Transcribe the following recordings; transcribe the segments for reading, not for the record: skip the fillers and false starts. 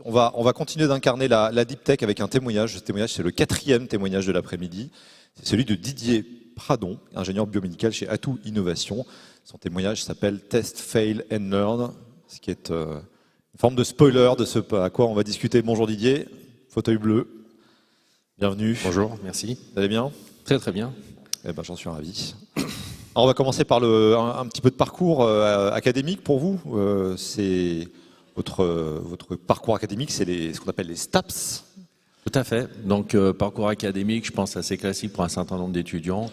On va continuer d'incarner la deep tech avec un témoignage. Ce témoignage, c'est le 4e témoignage de l'après-midi. C'est celui de Didier Pradon, ingénieur biomédical chez Atout Innovation. Son témoignage s'appelle Test, Fail and Learn, ce qui est une forme de spoiler de ce à quoi on va discuter. Bonjour Didier, fauteuil bleu, bienvenue. Bonjour, merci. Vous allez bien? Très très bien. Eh ben, j'en suis ravi. Alors on va commencer par un petit peu de parcours académique pour vous. C'est votre parcours académique, c'est ce qu'on appelle les STAPS. Tout à fait. Donc parcours académique, je pense assez classique pour un certain nombre d'étudiants.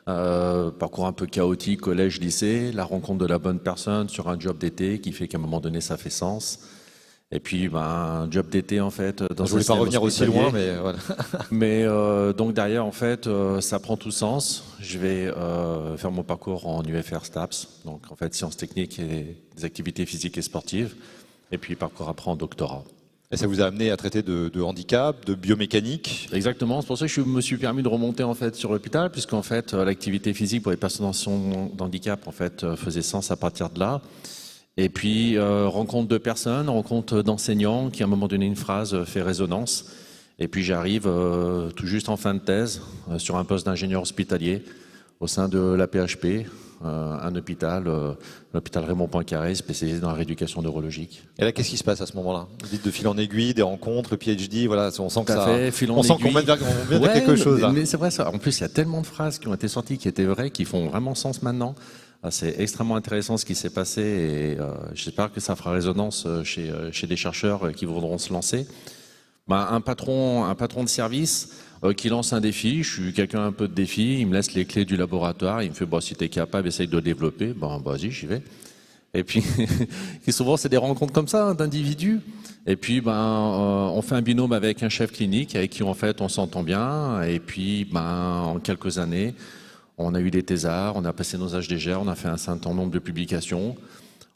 Parcours un peu chaotique, collège, lycée, la rencontre de la bonne personne sur un job d'été qui fait qu'à un moment donné ça fait sens. Et puis un job d'été en fait. Dans je voulais pas revenir aussi loin, mais voilà. Mais donc derrière en fait ça prend tout sens. Je vais faire mon parcours en UFR STAPS, donc en fait sciences techniques et des activités physiques et sportives. Et puis parcours après en doctorat. Et ça vous a amené à traiter de handicap, de biomécanique? Exactement, c'est pour ça que je me suis permis de remonter en fait sur l'hôpital, puisqu'en fait l'activité physique pour les personnes en situation d'handicap en fait faisait sens à partir de là. Et puis rencontre de personnes, rencontre d'enseignants qui à un moment donné une phrase fait résonance. Et puis j'arrive tout juste en fin de thèse sur un poste d'ingénieur hospitalier au sein de la PHP, un hôpital, l'hôpital Raymond Poincaré, spécialisé dans la rééducation neurologique. Et là, qu'est-ce qui se passe à ce moment-là? Vous dites de fil en aiguille, des rencontres, le PhD, voilà, on sent que ça, on sent qu'on mène vers quelque chose. Mais c'est vrai ça. En plus, il y a tellement de phrases qui ont été sorties, qui étaient vraies, qui font vraiment sens maintenant. C'est extrêmement intéressant ce qui s'est passé et j'espère que ça fera résonance chez des chercheurs qui voudront se lancer. Un patron de service qui lance un défi, je suis quelqu'un un peu de défi, il me laisse les clés du laboratoire, il me fait bon, si tu es capable, essaye de le développer, vas-y, j'y vais. Et puis souvent c'est des rencontres comme ça d'individus. Et puis on fait un binôme avec un chef clinique avec qui en fait on s'entend bien. Et puis en quelques années, on a eu des thésards, on a passé nos HDGR, on a fait un certain nombre de publications.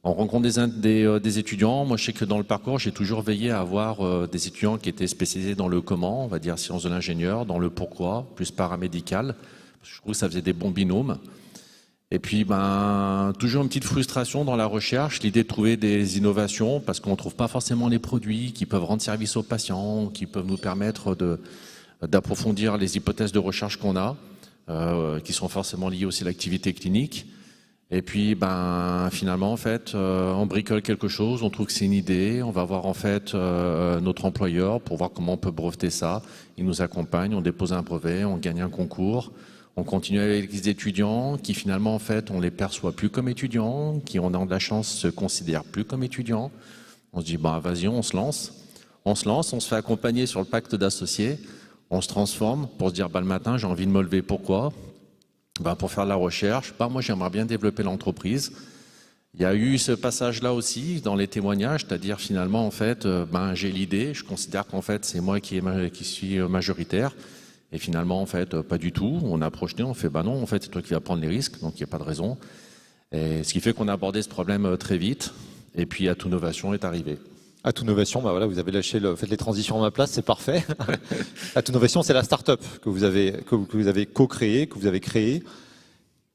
On rencontre des étudiants. Moi, je sais que dans le parcours, j'ai toujours veillé à avoir des étudiants qui étaient spécialisés dans le comment, on va dire sciences de l'ingénieur, dans le pourquoi, plus paramédical. Je trouve que ça faisait des bons binômes. Et puis, toujours une petite frustration dans la recherche, l'idée de trouver des innovations, parce qu'on ne trouve pas forcément les produits qui peuvent rendre service aux patients, qui peuvent nous permettre d'approfondir les hypothèses de recherche qu'on a, qui sont forcément liées aussi à l'activité clinique. Et puis, finalement, en fait, on bricole quelque chose, on trouve que c'est une idée, on va voir en fait notre employeur pour voir comment on peut breveter ça. Il nous accompagne, on dépose un brevet, on gagne un concours, on continue avec les étudiants qui finalement, en fait, on les perçoit plus comme étudiants, qui on a de la chance se considèrent plus comme étudiants. On se dit, vas-y, on se lance. On se fait accompagner sur le pacte d'associés, on se transforme pour se dire, le matin, j'ai envie de me lever, pourquoi ? Pour faire de la recherche, moi j'aimerais bien développer l'entreprise. Il y a eu ce passage-là aussi dans les témoignages, c'est-à-dire finalement en fait, j'ai l'idée, je considère qu'en fait c'est moi qui suis majoritaire, et finalement en fait pas du tout. On a projeté, on fait non, en fait c'est toi qui vas prendre les risques, donc il n'y a pas de raison. Et ce qui fait qu'on a abordé ce problème très vite, et puis Atout Innovation est arrivé. Atout Innovation, voilà, vous avez faites les transitions à ma place, c'est parfait. Atout Innovation, c'est la start-up que vous avez co-créée, que vous avez créée.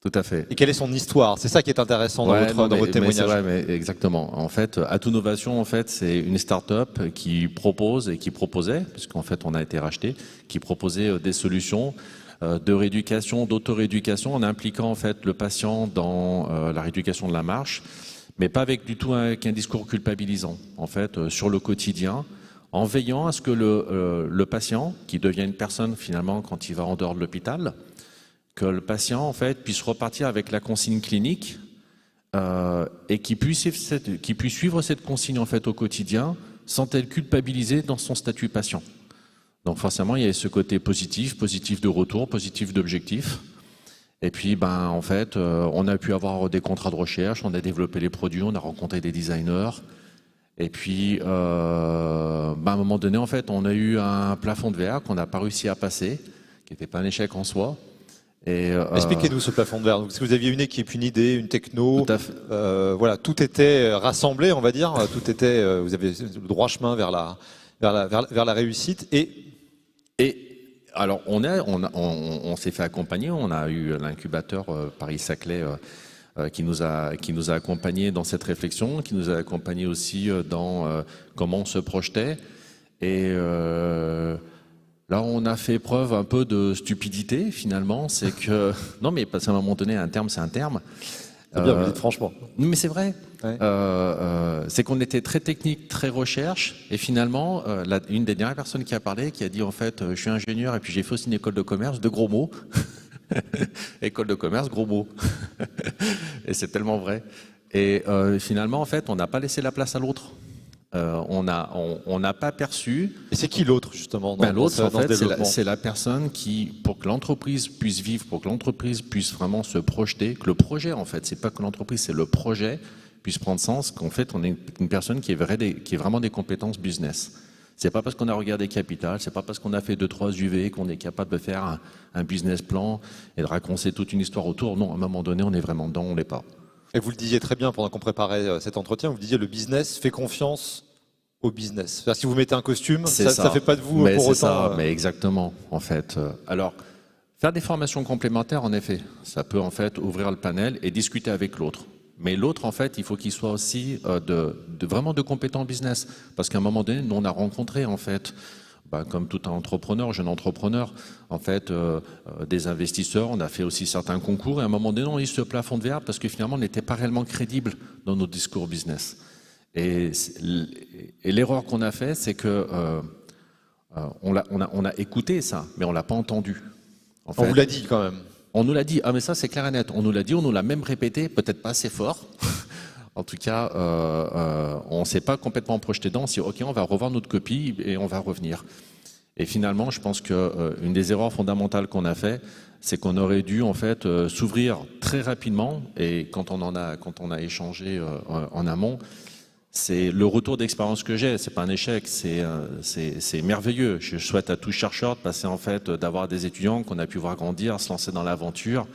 Tout à fait. Et quelle est son histoire? C'est ça qui est intéressant dans votre témoignage. Mais exactement. En fait, Atout Innovation, en fait, c'est une start-up qui propose et qui proposait, puisqu'en fait, on a été racheté, qui proposait des solutions de rééducation, d'auto-rééducation, en impliquant en fait le patient dans la rééducation de la marche, mais pas avec un discours culpabilisant, en fait, sur le quotidien, en veillant à ce que le patient, qui devient une personne finalement quand il va en dehors de l'hôpital, que le patient en fait puisse repartir avec la consigne clinique et qu'il puisse suivre cette consigne en fait au quotidien sans être culpabilisé dans son statut patient. Donc forcément, il y a ce côté positif de retour, positif d'objectif. Et puis, en fait, on a pu avoir des contrats de recherche, on a développé les produits, on a rencontré des designers. Et puis, à un moment donné, en fait, on a eu un plafond de verre qu'on n'a pas réussi à passer, qui n'était pas un échec en soi. Expliquez-nous ce plafond de verre. Parce que vous aviez une équipe, une idée, une techno. Tout à fait. Voilà, tout était rassemblé, on va dire. Tout était. Vous avez le droit chemin vers la réussite. Alors, on s'est fait accompagner. On a eu l'incubateur Paris-Saclay qui nous a accompagnés dans cette réflexion, qui nous a accompagnés aussi dans comment on se projetait. Et là, on a fait preuve un peu de stupidité, finalement. C'est que... Non, mais parce qu'à un moment donné, un terme, c'est un terme. C'est bien, vous le dites franchement. Mais c'est vrai. Ouais. C'est qu'on était très technique, très recherche. Et finalement, une des dernières personnes qui a parlé, qui a dit, en fait, je suis ingénieur et puis j'ai fait aussi une école de commerce, de gros mots. École de commerce, gros mots. Et c'est tellement vrai. Et finalement, en fait, on n'a pas laissé la place à l'autre. On n'a pas perçu. Et c'est qui l'autre, justement, l'autre, en fait, c'est la personne qui, pour que l'entreprise puisse vivre, pour que l'entreprise puisse vraiment se projeter, que le projet, en fait, c'est pas que l'entreprise, c'est le projet puisse prendre sens, qu'en fait, on est une personne qui est vraiment des compétences business. C'est pas parce qu'on a regardé Capital, c'est pas parce qu'on a fait 2-3 UV qu'on est capable de faire un business plan et de raconter toute une histoire autour. Non, à un moment donné, on est vraiment dedans, on l'est pas. Et vous le disiez très bien pendant qu'on préparait cet entretien, vous disiez le business fait confiance au business. C'est-à-dire si vous mettez un costume, ça ne fait pas de vous pour autant. Mais exactement, en fait. Alors, faire des formations complémentaires, en effet, ça peut en fait ouvrir le panel et discuter avec l'autre. Mais l'autre, en fait, il faut qu'il soit aussi vraiment de compétent business. Parce qu'à un moment donné, nous, on a rencontré, en fait, comme tout un entrepreneur, jeune entrepreneur, en fait, des investisseurs. On a fait aussi certains concours et à un moment donné, on a eu ce plafond de verre parce que finalement, on n'était pas réellement crédible dans nos discours business. Et l'erreur qu'on a fait, c'est que on a écouté ça, mais on l'a pas entendu. En fait, on vous l'a dit quand même. On nous l'a dit. Ah mais ça c'est clair et net. On nous l'a dit, on nous l'a même répété, peut-être pas assez fort. En tout cas, on s'est pas complètement projeté dedans. Si ok, on va revoir notre copie et on va revenir. Et finalement, je pense que une des erreurs fondamentales qu'on a fait, c'est qu'on aurait dû en fait s'ouvrir très rapidement. Et quand on a échangé en amont, c'est le retour d'expérience que j'ai. C'est pas un échec, c'est merveilleux. Je souhaite à tout chercheur de passer en fait, d'avoir des étudiants qu'on a pu voir grandir, se lancer dans l'aventure,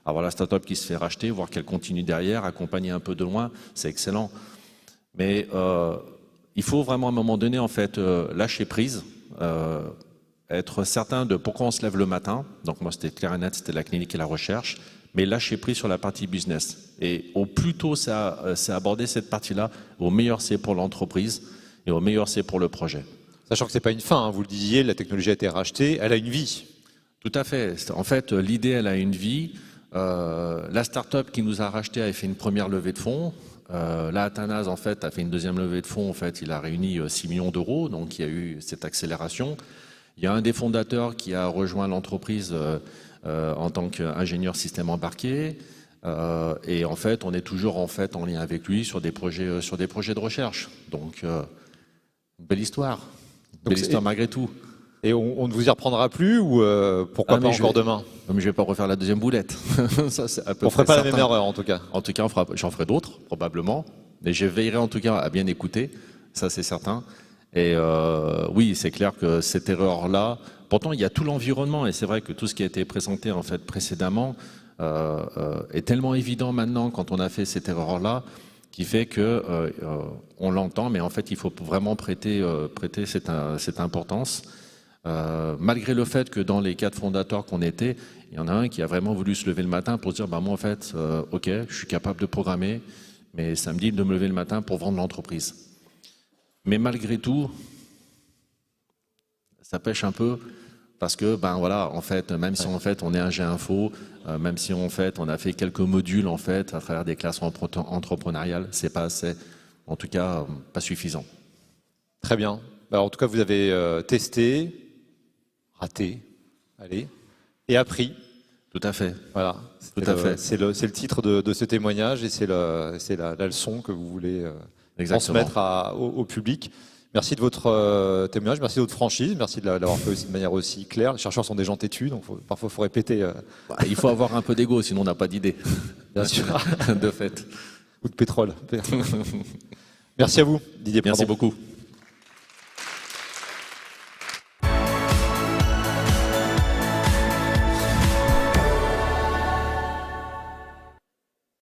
avoir la start-up qui se fait racheter, voir qu'elle continue derrière, accompagner un peu de loin, c'est excellent. Mais il faut vraiment à un moment donné en fait lâcher prise. Être certain de pourquoi on se lève le matin. Donc moi c'était clair et net, c'était la clinique et la recherche, mais lâcher prise sur la partie business. Et au plus tôt c'est aborder cette partie-là, au meilleur c'est pour l'entreprise et au meilleur c'est pour le projet. Sachant que c'est pas une fin, hein, vous le disiez, la technologie a été rachetée, elle a une vie. Tout à fait. En fait, l'idée elle a une vie. La start-up qui nous a racheté a fait une première levée de fonds. Là, Athanase, en fait, a fait une deuxième levée de fonds. En fait, il a réuni 6 millions d'euros, donc il y a eu cette accélération. Il y a un des fondateurs qui a rejoint l'entreprise en tant qu'ingénieur système embarqué. Et en fait, on est toujours en fait en lien avec lui sur des projets de recherche. Donc, belle histoire. Belle histoire malgré tout. Et on ne vous y reprendra plus ou pourquoi pas encore demain? Mais je vais pas refaire la deuxième boulette. Ça, c'est à peu on ne ferait pas certain. la même erreur en tout cas. En tout cas, j'en ferai d'autres probablement, mais je veillerai en tout cas à bien écouter. Ça, c'est certain. Et oui, c'est clair que cette erreur-là. Pourtant, il y a tout l'environnement et c'est vrai que tout ce qui a été présenté en fait précédemment est tellement évident maintenant quand on a fait cette erreur-là, qui fait que on l'entend, mais en fait, il faut vraiment prêter cette importance. Malgré le fait que dans les 4 fondateurs qu'on était, il y en a un qui a vraiment voulu se lever le matin pour se dire, bah moi en fait, ok, je suis capable de programmer, mais ça me dit de me lever le matin pour vendre l'entreprise. Mais malgré tout, ça pêche un peu parce que, ben voilà, en fait, même si en fait on est un G-Info, même si en fait on a fait quelques modules en fait à travers des classes entrepreneuriales, c'est pas assez, en tout cas pas suffisant. Très bien. Alors, en tout cas, vous avez testé, raté, allez, et appris. Tout à fait. Voilà. Tout à fait. C'est le titre de ce témoignage et c'est la leçon que vous voulez transmettre au public. Merci de votre témoignage, merci de votre franchise, merci de l'avoir fait aussi de manière aussi claire. Les chercheurs sont des gens têtus, donc parfois il faut répéter. Il faut avoir un peu d'ego, sinon on n'a pas d'idée. Bien sûr. De fait. Ou de pétrole. Merci à vous, Didier Pradon. Merci beaucoup.